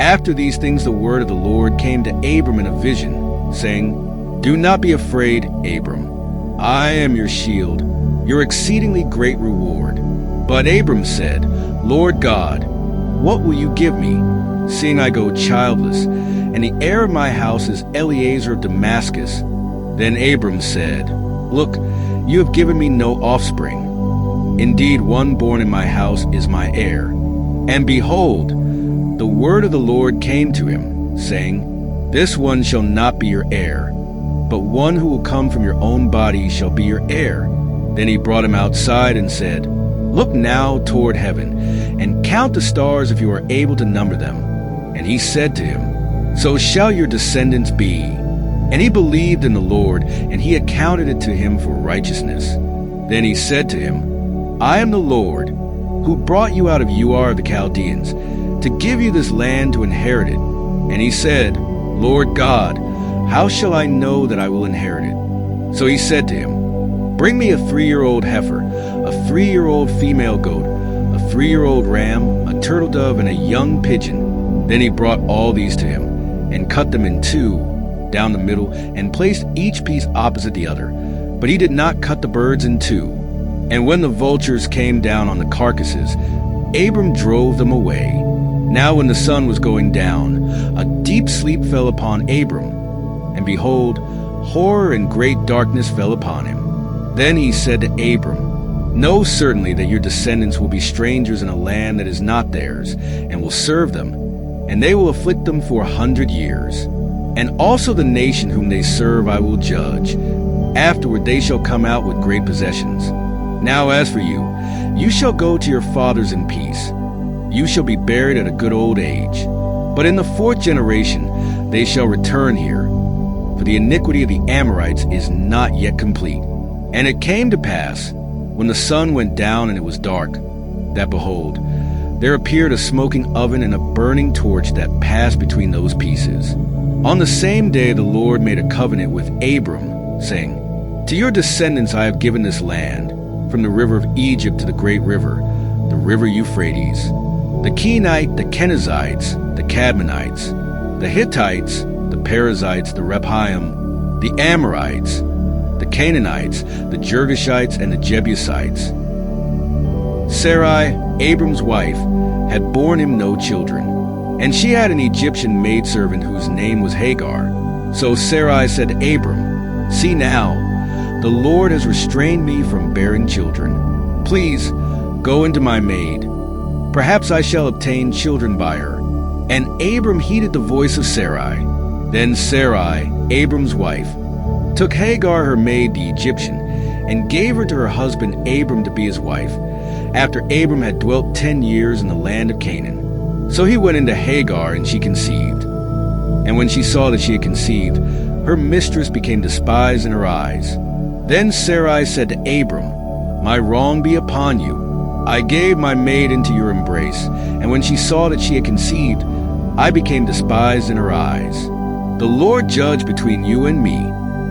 After these things the word of the Lord came to Abram in a vision, saying, "Do not be afraid, Abram. I am your shield, your exceedingly great reward." But Abram said, "Lord God, what will you give me, seeing I go childless, and the heir of my house is Eliezer of Damascus?" Then Abram said, "Look, you have given me no offspring. Indeed, one born in my house is my heir." And behold, the word of the Lord came to him, saying, "This one shall not be your heir, but one who will come from your own body shall be your heir." Then he brought him outside and said, "Look now toward heaven, and count the stars if you are able to number them." And he said to him, "So shall your descendants be." And he believed in the Lord, and he accounted it to him for righteousness. Then he said to him, "I am the Lord, who brought you out of Ur of the Chaldeans, to give you this land to inherit it." And he said, "Lord God, how shall I know that I will inherit it?" So he said to him, "Bring me a 3-year-old heifer, a 3-year-old female goat, a 3-year-old ram, a turtle dove, and a young pigeon." Then he brought all these to him, and cut them in two down the middle, and placed each piece opposite the other. But he did not cut the birds in two. And when the vultures came down on the carcasses, Abram drove them away. Now when the sun was going down, a deep sleep fell upon Abram, and behold, horror and great darkness fell upon him. Then he said to Abram, "Know certainly that your descendants will be strangers in a land that is not theirs, and will serve them, and they will afflict them for 100 years. And also the nation whom they serve I will judge. Afterward they shall come out with great possessions. Now as for you, you shall go to your fathers in peace. You shall be buried at a good old age. But in the 4th generation they shall return here, for the iniquity of the Amorites is not yet complete." And it came to pass, when the sun went down and it was dark, that behold, there appeared a smoking oven and a burning torch that passed between those pieces. On the same day the Lord made a covenant with Abram, saying, "To your descendants I have given this land, from the river of Egypt to the great river, the river Euphrates, the Kenite, the Kenizzites, the Cadmonites, the Hittites, the Perizzites, the Rephaim, the Amorites, the Canaanites, the Girgashites, and the Jebusites." Sarai, Abram's wife, had borne him no children, and she had an Egyptian maidservant whose name was Hagar. So Sarai said to Abram, "See now, the Lord has restrained me from bearing children. Please go into my maid. Perhaps I shall obtain children by her." And Abram heeded the voice of Sarai. Then Sarai, Abram's wife, took Hagar her maid the Egyptian, and gave her to her husband Abram to be his wife, after Abram had dwelt 10 years in the land of Canaan. So he went into Hagar, and she conceived. And when she saw that she had conceived, her mistress became despised in her eyes. Then Sarai said to Abram, "My wrong be upon you. I gave my maid into your embrace, and when she saw that she had conceived, I became despised in her eyes. The Lord judge between you and me."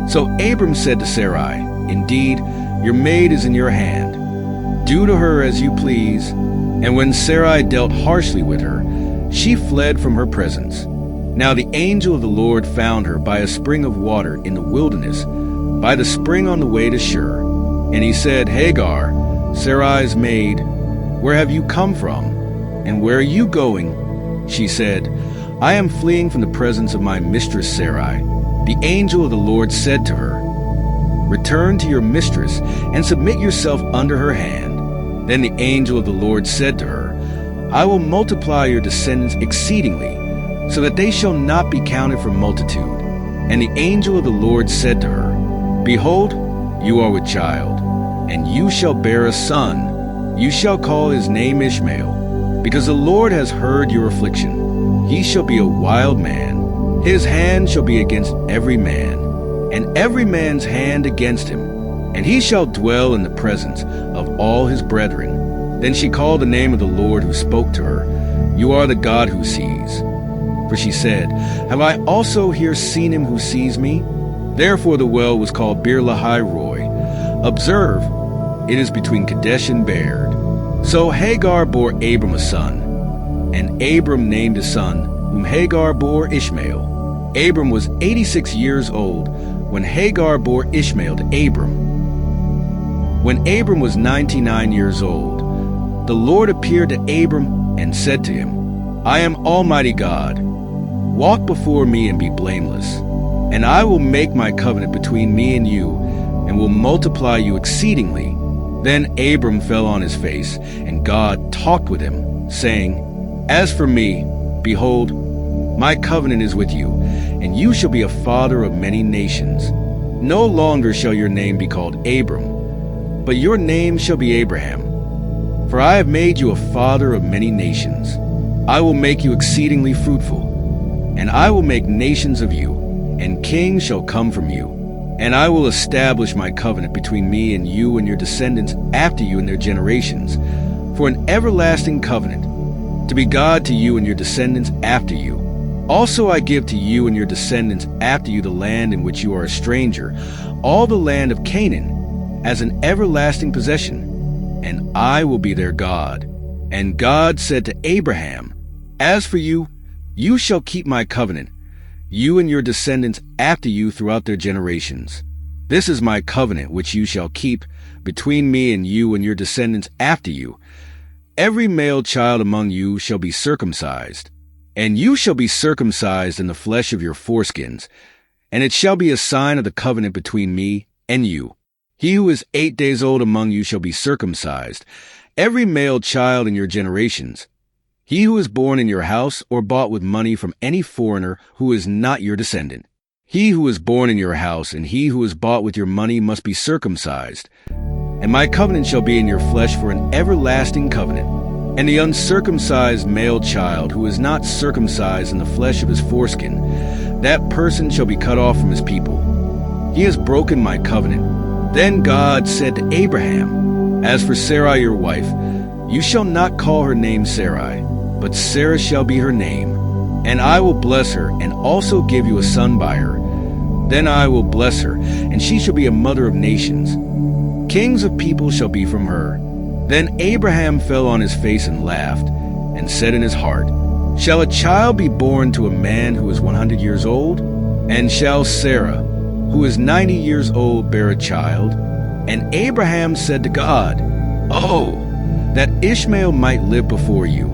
So Abram said to Sarai, "Indeed, your maid is in your hand. Do to her as you please." And when Sarai dealt harshly with her, she fled from her presence. Now the angel of the Lord found her by a spring of water in the wilderness, by the spring on the way to Shur. And he said, "Hagar, Sarai's maid, where have you come from? And where are you going?" She said, "I am fleeing from the presence of my mistress Sarai." The angel of the Lord said to her, "Return to your mistress and submit yourself under her hand." Then the angel of the Lord said to her, "I will multiply your descendants exceedingly, so that they shall not be counted for multitude." And the angel of the Lord said to her, "Behold, you are with child, and you shall bear a son. You shall call his name Ishmael, because the Lord has heard your affliction. He shall be a wild man. His hand shall be against every man, and every man's hand against him. And he shall dwell in the presence of all his brethren." Then she called the name of the Lord who spoke to her, "You are the God who sees." For she said, "Have I also here seen him who sees me?" Therefore the well was called Beer Lahai Roi. Observe, it is between Kadesh and Bered. So Hagar bore Abram a son, and Abram named his son whom Hagar bore Ishmael. Abram was 86 years old when Hagar bore Ishmael to Abram. When Abram was 99 years old, the Lord appeared to Abram and said to him, I am Almighty God. Walk before me and be blameless, and I will make my covenant between me and you, and will multiply you exceedingly. Then Abram fell on his face, and God talked with him, saying, As for me, behold, my covenant is with you, and you shall be a father of many nations. No longer shall your name be called Abram, but your name shall be Abraham. For I have made you a father of many nations. I will make you exceedingly fruitful, and I will make nations of you, and kings shall come from you. And I will establish my covenant between me and you and your descendants after you in their generations, for an everlasting covenant, to be God to you and your descendants after you. Also I give to you and your descendants after you the land in which you are a stranger, all the land of Canaan, as an everlasting possession, and I will be their God. And God said to Abraham, As for you, you shall keep my covenant, you and your descendants after you throughout their generations. This is my covenant which you shall keep between me and you and your descendants after you. Every male child among you shall be circumcised, and you shall be circumcised in the flesh of your foreskins, and it shall be a sign of the covenant between me and you. He who is 8 days old among you shall be circumcised, every male child in your generations. He who is born in your house or bought with money from any foreigner who is not your descendant. He who is born in your house and he who is bought with your money must be circumcised. And my covenant shall be in your flesh for an everlasting covenant. And the uncircumcised male child who is not circumcised in the flesh of his foreskin, that person shall be cut off from his people. He has broken my covenant. Then God said to Abraham, As for Sarai your wife, you shall not call her name Sarai, but Sarah shall be her name. And I will bless her, and also give you a son by her. Then I will bless her, and she shall be a mother of nations. Kings of people shall be from her. Then Abraham fell on his face and laughed, and said in his heart, Shall a child be born to a man who is 100 years old? And shall Sarah, who is 90 years old, bear a child? And Abraham said to God, Oh, that Ishmael might live before you.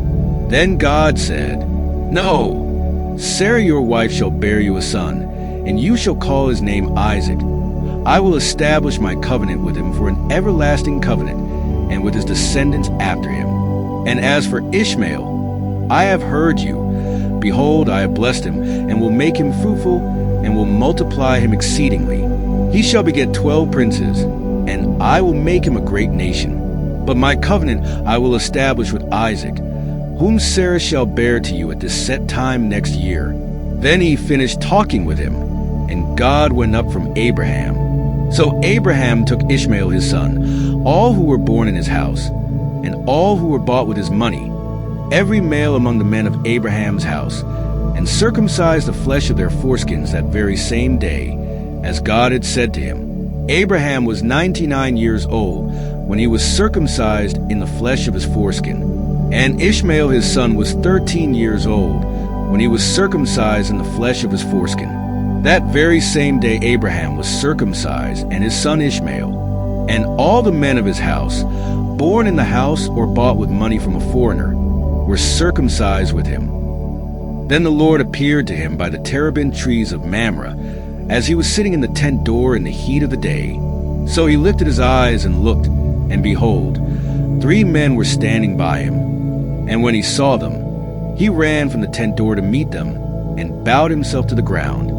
Then God said, No, Sarah your wife shall bear you a son, and you shall call his name Isaac. I will establish my covenant with him for an everlasting covenant, and with his descendants after him. And as for Ishmael, I have heard you. Behold, I have blessed him, and will make him fruitful, and will multiply him exceedingly. He shall beget 12 princes, and I will make him a great nation. But my covenant I will establish with Isaac, whom Sarah shall bear to you at this set time next year. Then he finished talking with him, and God went up from Abraham. So Abraham took Ishmael his son, all who were born in his house, and all who were bought with his money, every male among the men of Abraham's house, and circumcised the flesh of their foreskins that very same day, as God had said to him. Abraham was 99 years old when he was circumcised in the flesh of his foreskin. And Ishmael his son was 13 years old when he was circumcised in the flesh of his foreskin. That very same day Abraham was circumcised, and his son Ishmael. And all the men of his house, born in the house or bought with money from a foreigner, were circumcised with him. Then the Lord appeared to him by the terebinth trees of Mamre, as he was sitting in the tent door in the heat of the day. So he lifted his eyes and looked, and behold, 3 men were standing by him. And when he saw them, he ran from the tent door to meet them, and bowed himself to the ground,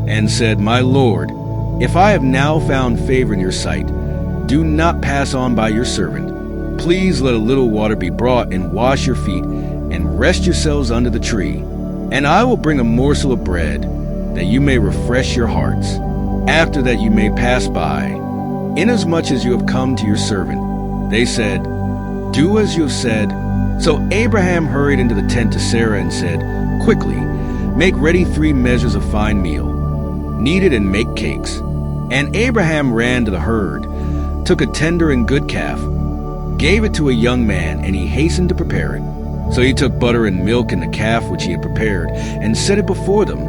and said, My Lord, if I have now found favor in your sight, do not pass on by your servant. Please let a little water be brought, and wash your feet, and rest yourselves under the tree. And I will bring a morsel of bread, that you may refresh your hearts. After that you may pass by, inasmuch as you have come to your servant. They said, Do as you have said. So Abraham hurried into the tent to Sarah and said, Quickly, make ready 3 measures of fine meal. Knead it and make cakes. And Abraham ran to the herd, took a tender and good calf, gave it to a young man, and he hastened to prepare it. So he took butter and milk and the calf which he had prepared, and set it before them.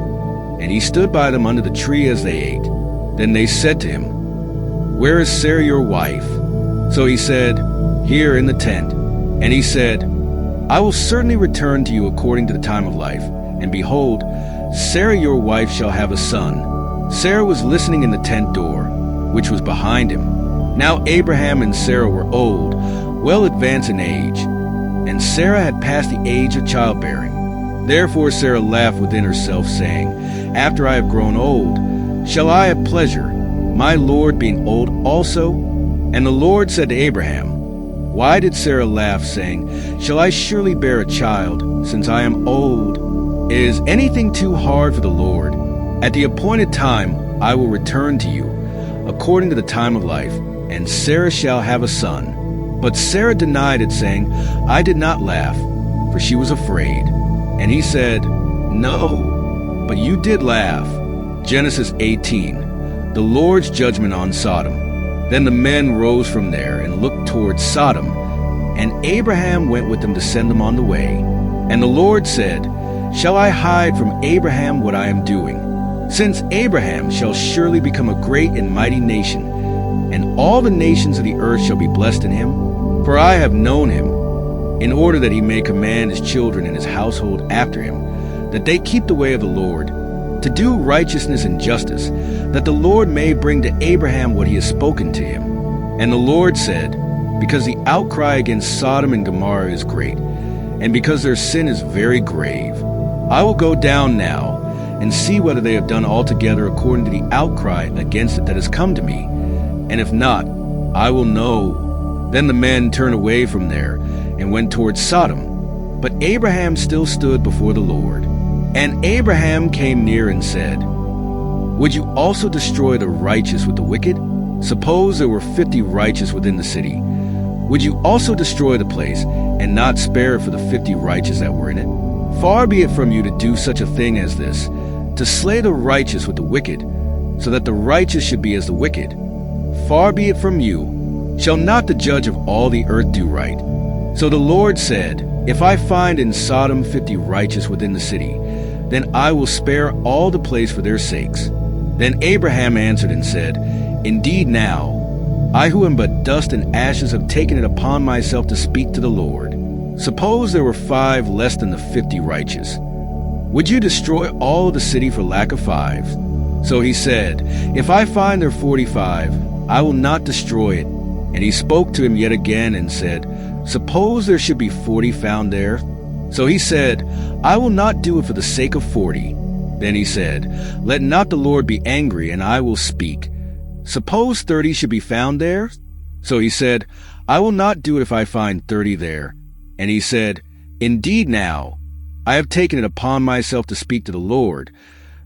And he stood by them under the tree as they ate. Then they said to him, "Where is Sarah your wife?" So he said, "Here in the tent." And he said, "I will certainly return to you according to the time of life. And behold, Sarah your wife shall have a son." Sarah was listening in the tent door, which was behind him. Now Abraham and Sarah were old, well advanced in age, and Sarah had passed the age of childbearing. Therefore Sarah laughed within herself, saying, "After I have grown old, shall I have pleasure, my Lord being old also?" And the Lord said to Abraham, "Why did Sarah laugh, saying, Shall I surely bear a child, since I am old? Is anything too hard for the Lord? At the appointed time I will return to you, according to the time of life, and Sarah shall have a son." But Sarah denied it, saying, "I did not laugh," for she was afraid. And he said, "No, but you did laugh." Genesis 18, the Lord's judgment on Sodom. Then the men rose from there and looked towards Sodom, and Abraham went with them to send them on the way. And the Lord said, "Shall I hide from Abraham what I am doing? Since Abraham shall surely become a great and mighty nation, and all the nations of the earth shall be blessed in him. For I have known him, in order that he may command his children and his household after him, that they keep the way of the Lord, to do righteousness and justice, that the Lord may bring to Abraham what he has spoken to him." And the Lord said, "Because the outcry against Sodom and Gomorrah is great, and because their sin is very grave, I will go down now and see whether they have done altogether according to the outcry against it that has come to me. And if not, I will know." Then the men turned away from there and went towards Sodom. But Abraham still stood before the Lord. And Abraham came near and said, "Would you also destroy the righteous with the wicked? Suppose there were 50 righteous within the city. Would you also destroy the place and not spare it for the 50 righteous that were in it? Far be it from you to do such a thing as this, to slay the righteous with the wicked, so that the righteous should be as the wicked. Far be it from you. Shall not the judge of all the earth do right?" So the Lord said, "If I find in Sodom 50 righteous within the city, then I will spare all the place for their sakes." Then Abraham answered and said, "Indeed now, I who am but dust and ashes have taken it upon myself to speak to the Lord. Suppose there were 5 less than the 50 righteous. Would you destroy all of the city for lack of 5? So he said, "If I find there 45, I will not destroy it." And he spoke to him yet again and said, "Suppose there should be 40 found there?" So he said, "I will not do it for the sake of 40. Then he said, "Let not the Lord be angry, and I will speak. Suppose 30 should be found there?" So he said, "I will not do it if I find 30 there." And he said, "Indeed now, I have taken it upon myself to speak to the Lord.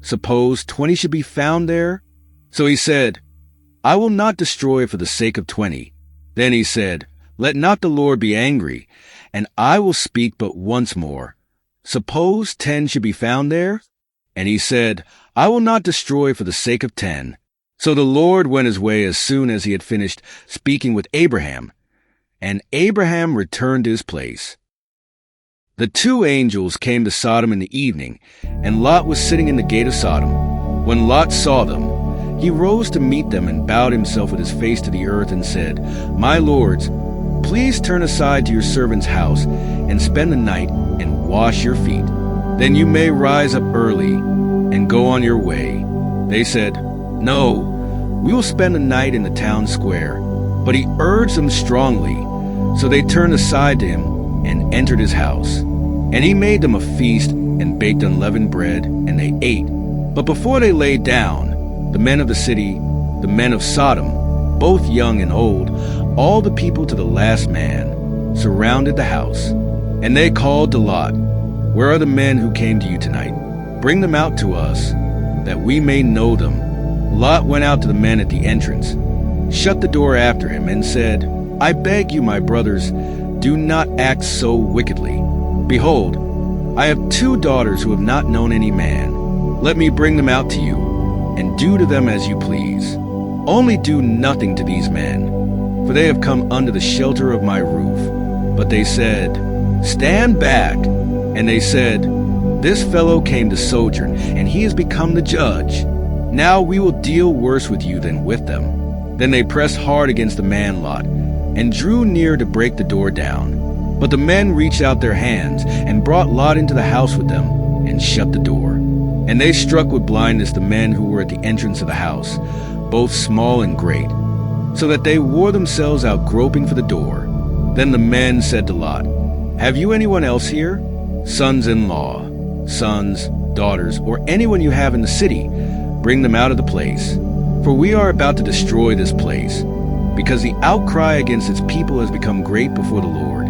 Suppose 20 should be found there?" So he said, "I will not destroy it for the sake of 20. Then he said, "Let not the Lord be angry, and I will speak but once more. Suppose 10 should be found there?" And he said, "I will not destroy for the sake of 10. So the Lord went his way as soon as he had finished speaking with Abraham, and Abraham returned to his place. The 2 angels came to Sodom in the evening, and Lot was sitting in the gate of Sodom. When Lot saw them, he rose to meet them and bowed himself with his face to the earth and said, "My lords, please turn aside to your servant's house and spend the night and wash your feet. Then you may rise up early and go on your way." They said, "No, we will spend the night in the town square." But he urged them strongly, so they turned aside to him and entered his house. And he made them a feast and baked unleavened bread, and they ate. But before they lay down, the men of the city, the men of Sodom, both young and old, all the people to the last man, surrounded the house. And they called to Lot, "Where are the men who came to you tonight? Bring them out to us, that we may know them." Lot went out to the men at the entrance, shut the door after him, and said, "I beg you, my brothers, do not act so wickedly. Behold, I have 2 daughters who have not known any man. Let me bring them out to you, and do to them as you please. Only do nothing to these men, for they have come under the shelter of my roof." But they said, "Stand back." And they said, "This fellow came to sojourn, and he has become the judge. Now we will deal worse with you than with them." Then they pressed hard against the man Lot, and drew near to break the door down. But the men reached out their hands, and brought Lot into the house with them, and shut the door. And they struck with blindness the men who were at the entrance of the house, both small and great, so that they wore themselves out groping for the door. Then the men said to Lot, "Have you anyone else here? Sons-in-law, sons, daughters, or anyone you have in the city? Bring them out of the place. For we are about to destroy this place, because the outcry against its people has become great before the Lord,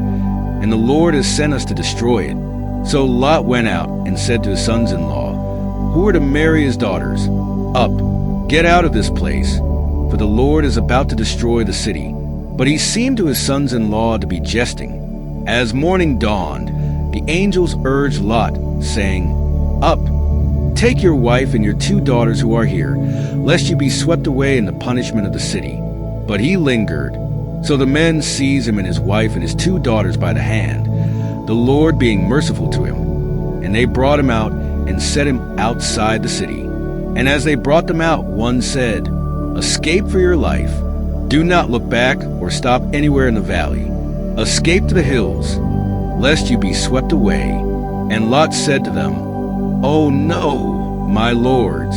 and the Lord has sent us to destroy it." So Lot went out and said to his sons-in-law, who were to marry his daughters, "Up, get out of this place, for the Lord is about to destroy the city." But he seemed to his sons-in-law to be jesting. As morning dawned, the angels urged Lot, saying, "Up, take your wife and your 2 daughters who are here, lest you be swept away in the punishment of the city." But he lingered. So the men seized him and his wife and his 2 daughters by the hand, the Lord being merciful to him. And they brought him out and set him outside the city. And as they brought them out, one said, "Escape for your life. Do not look back or stop anywhere in the valley. Escape to the hills, lest you be swept away." And Lot said to them, "Oh no, my lords.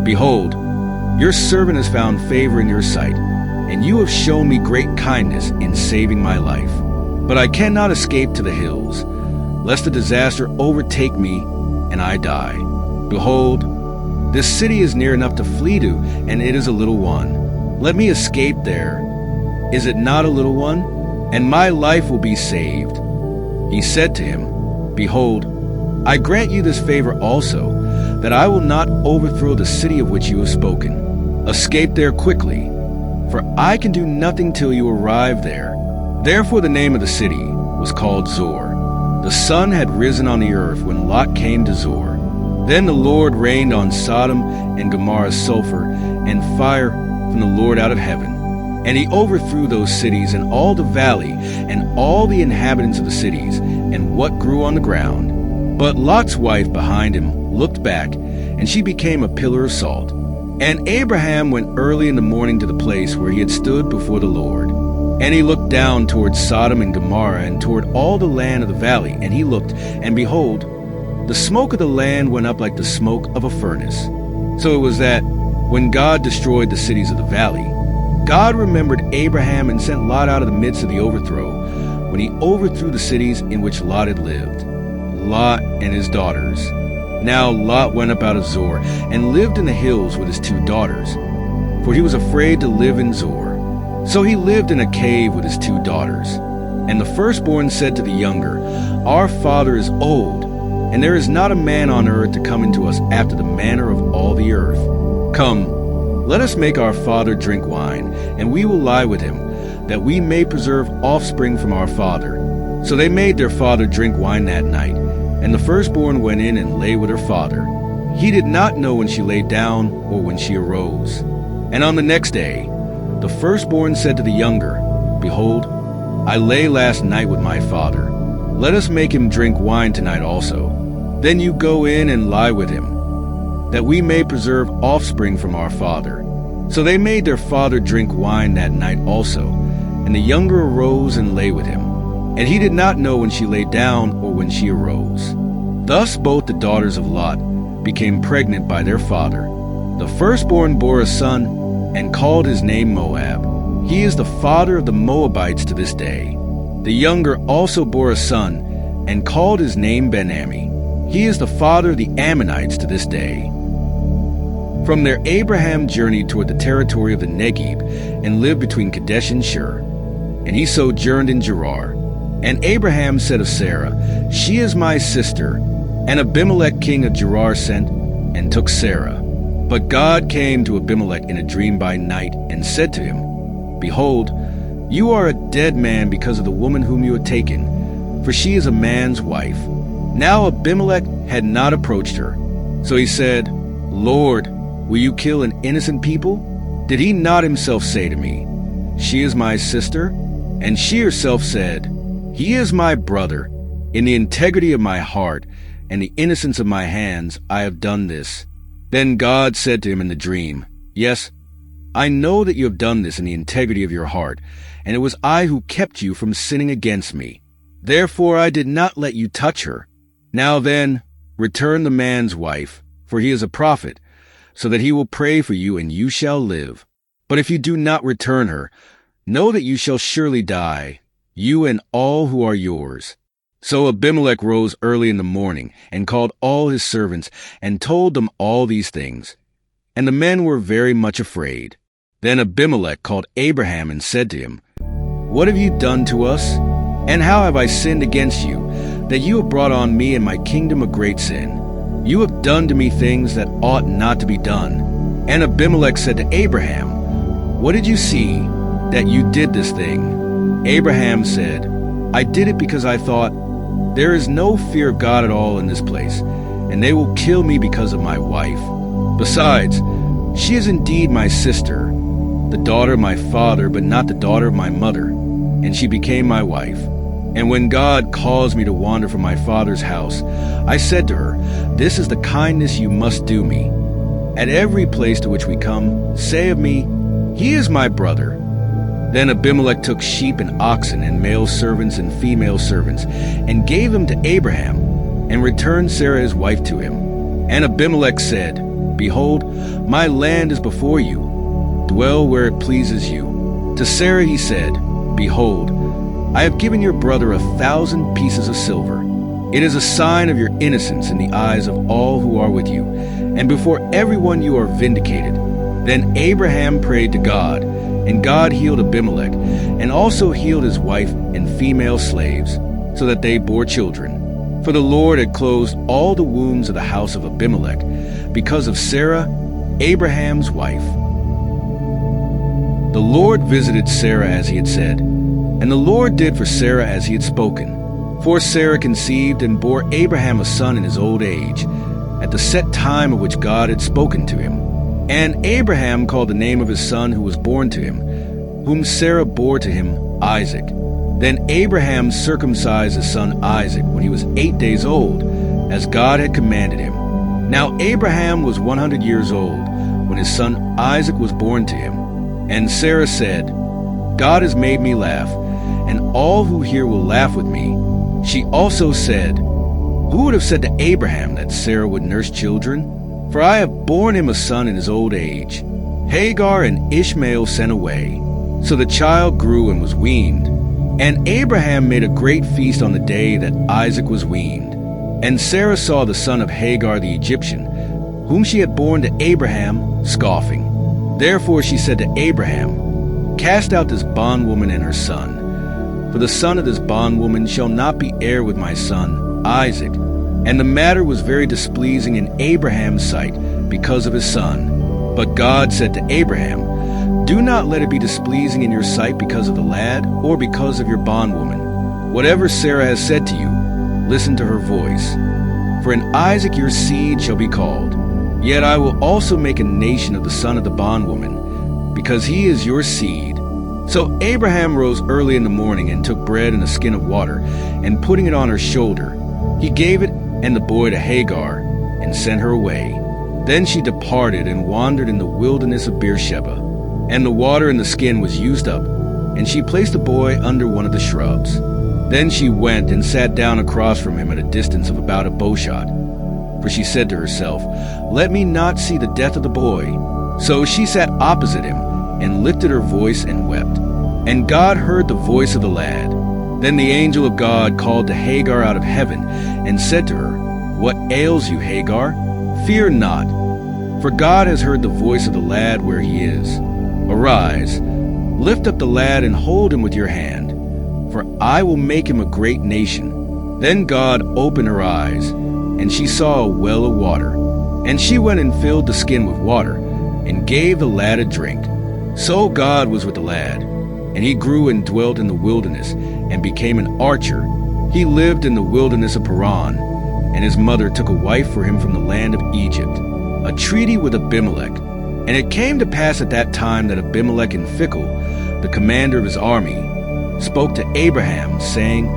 Behold, your servant has found favor in your sight, and you have shown me great kindness in saving my life. But I cannot escape to the hills, lest the disaster overtake me and I die. Behold, this city is near enough to flee to, and it is a little one. Let me escape there. Is it not a little one? And my life will be saved." He said to him, "Behold, I grant you this favor also, that I will not overthrow the city of which you have spoken. Escape there quickly, for I can do nothing till you arrive there." Therefore the name of the city was called Zor. The sun had risen on the earth when Lot came to Zor. Then the Lord rained on Sodom and Gomorrah sulfur and fire from the Lord out of heaven. And he overthrew those cities and all the valley and all the inhabitants of the cities and what grew on the ground. But Lot's wife behind him looked back, and she became a pillar of salt. And Abraham went early in the morning to the place where he had stood before the Lord. And he looked down toward Sodom and Gomorrah and toward all the land of the valley. And he looked, and behold, the smoke of the land went up like the smoke of a furnace. So it was that, when God destroyed the cities of the valley, God remembered Abraham and sent Lot out of the midst of the overthrow, when he overthrew the cities in which Lot had lived, Lot and his daughters. Now Lot went up out of Zor and lived in the hills with his 2 daughters, for he was afraid to live in Zor. So he lived in a cave with his 2 daughters. And the firstborn said to the younger, "Our father is old, and there is not a man on earth to come into us after the manner of all the earth. Come, let us make our father drink wine, and we will lie with him, that we may preserve offspring from our father." So they made their father drink wine that night, and the firstborn went in and lay with her father. He did not know when she lay down or when she arose. And on the next day, the firstborn said to the younger, "Behold, I lay last night with my father. Let us make him drink wine tonight also. Then you go in and lie with him, that we may preserve offspring from our father." So they made their father drink wine that night also, and the younger arose and lay with him. And he did not know when she lay down or when she arose. Thus both the daughters of Lot became pregnant by their father. The firstborn bore a son, and called his name Moab. He is the father of the Moabites to this day. The younger also bore a son, and called his name Ben-Ammi. He is the father of the Ammonites to this day. From there Abraham journeyed toward the territory of the Negeb, and lived between Kadesh and Shur. And he sojourned in Gerar. And Abraham said of Sarah, "She is my sister." And Abimelech king of Gerar sent, and took Sarah. But God came to Abimelech in a dream by night, and said to him, "Behold, you are a dead man because of the woman whom you had taken, for she is a man's wife." Now Abimelech had not approached her. So he said, "Lord, will you kill an innocent people? Did he not himself say to me, 'She is my sister'?" And she herself said, "He is my brother." In the integrity of my heart and the innocence of my hands, I have done this." Then God said to him in the dream, "Yes, I know that you have done this in the integrity of your heart, and it was I who kept you from sinning against me. Therefore I did not let you touch her. Now then, return the man's wife, for he is a prophet, so that he will pray for you and you shall live. But if you do not return her, know that you shall surely die, you and all who are yours." So Abimelech rose early in the morning and called all his servants and told them all these things. And the men were very much afraid. Then Abimelech called Abraham and said to him, "What have you done to us? And how have I sinned against you, that you have brought on me and my kingdom a great sin? You have done to me things that ought not to be done." And Abimelech said to Abraham, "What did you see that you did this thing?" Abraham said, "I did it because I thought, there is no fear of God at all in this place, and they will kill me because of my wife. Besides, she is indeed my sister, the daughter of my father, but not the daughter of my mother, and she became my wife. And when God caused me to wander from my father's house, I said to her, 'This is the kindness you must do me. At every place to which we come, say of me, he is my brother.' Then Abimelech took sheep and oxen and male servants and female servants and gave them to Abraham and returned Sarah his wife to him. And Abimelech said, 'Behold, my land is before you. Dwell where it pleases you.' To Sarah he said, 'Behold, I have given your brother 1,000 pieces of silver. It is a sign of your innocence in the eyes of all who are with you, and before everyone you are vindicated.' Then Abraham prayed to God, and God healed Abimelech, and also healed his wife and female slaves, so that they bore children. For the Lord had closed all the wombs of the house of Abimelech, because of Sarah, Abraham's wife. The Lord visited Sarah as he had said, and the Lord did for Sarah as he had spoken. For Sarah conceived and bore Abraham a son in his old age, at the set time of which God had spoken to him. And Abraham called the name of his son who was born to him, whom Sarah bore to him, Isaac. Then Abraham circumcised his son Isaac when he was 8 days old, as God had commanded him. Now Abraham was 100 years old when his son Isaac was born to him. And Sarah said, "God has made me laugh, and all who hear will laugh with me." She also said, "Who would have said to Abraham that Sarah would nurse children? For I have borne him a son in his old age." Hagar and Ishmael sent away. So the child grew and was weaned. And Abraham made a great feast on the day that Isaac was weaned. And Sarah saw the son of Hagar the Egyptian, whom she had borne to Abraham, scoffing. Therefore she said to Abraham, "Cast out this bondwoman and her son, for the son of this bondwoman shall not be heir with my son Isaac." And the matter was very displeasing in Abraham's sight because of his son. But God said to Abraham, "Do not let it be displeasing in your sight because of the lad or because of your bondwoman. Whatever Sarah has said to you, listen to her voice. For in Isaac your seed shall be called. Yet I will also make a nation of the son of the bondwoman, because he is your seed." So Abraham rose early in the morning and took bread and a skin of water, and putting it on her shoulder, he gave it and the boy to Hagar, and sent her away. Then she departed and wandered in the wilderness of Beersheba. And the water in the skin was used up, and she placed the boy under one of the shrubs. Then she went and sat down across from him at a distance of about a bowshot. For she said to herself, "Let me not see the death of the boy." So she sat opposite him, and lifted her voice and wept. And God heard the voice of the lad. Then the angel of God called to Hagar out of heaven, and said to her, "What ails you, Hagar? Fear not, for God has heard the voice of the lad where he is. Arise, lift up the lad and hold him with your hand, for I will make him a great nation." Then God opened her eyes, and she saw a well of water. And she went and filled the skin with water, and gave the lad a drink. So God was with the lad, and he grew and dwelt in the wilderness, and became an archer. He lived in the wilderness of Paran, and his mother took a wife for him from the land of Egypt, a treaty with Abimelech. And it came to pass at that time that Abimelech and Phicol, the commander of his army, spoke to Abraham, saying,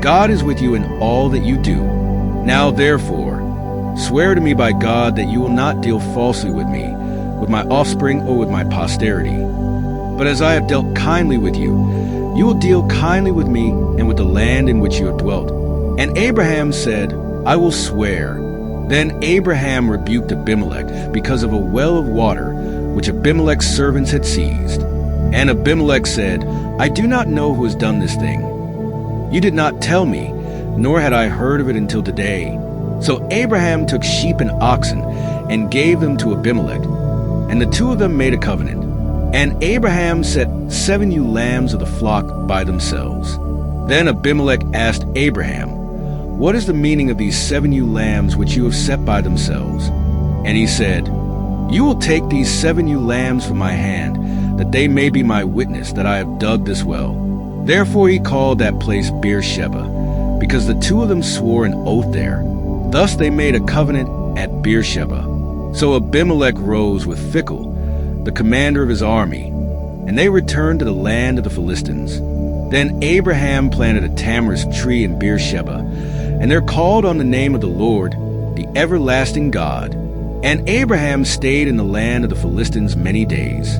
God is with you in all that you do. Now therefore, swear to me by God that you will not deal falsely with me, with my offspring or with my posterity. But as I have dealt kindly with you, you will deal kindly with me and with the land in which you have dwelt. And Abraham said, I will swear. Then Abraham rebuked Abimelech because of a well of water which Abimelech's servants had seized. And Abimelech said, I do not know who has done this thing. You did not tell me, nor had I heard of it until today. So Abraham took sheep and oxen and gave them to Abimelech, and the two of them made a covenant. And Abraham set 7 ewe lambs of the flock by themselves. Then Abimelech asked Abraham, What is the meaning of these 7 ewe lambs which you have set by themselves? And he said, You will take these 7 ewe lambs from my hand, that they may be my witness that I have dug this well. Therefore he called that place Beersheba, because the two of them swore an oath there. Thus they made a covenant at Beersheba. So Abimelech rose with Phicol, the commander of his army, and they returned to the land of the Philistines. Then Abraham planted a tamarisk tree in Beersheba, and there called on the name of the Lord, the everlasting God. And Abraham stayed in the land of the Philistines many days.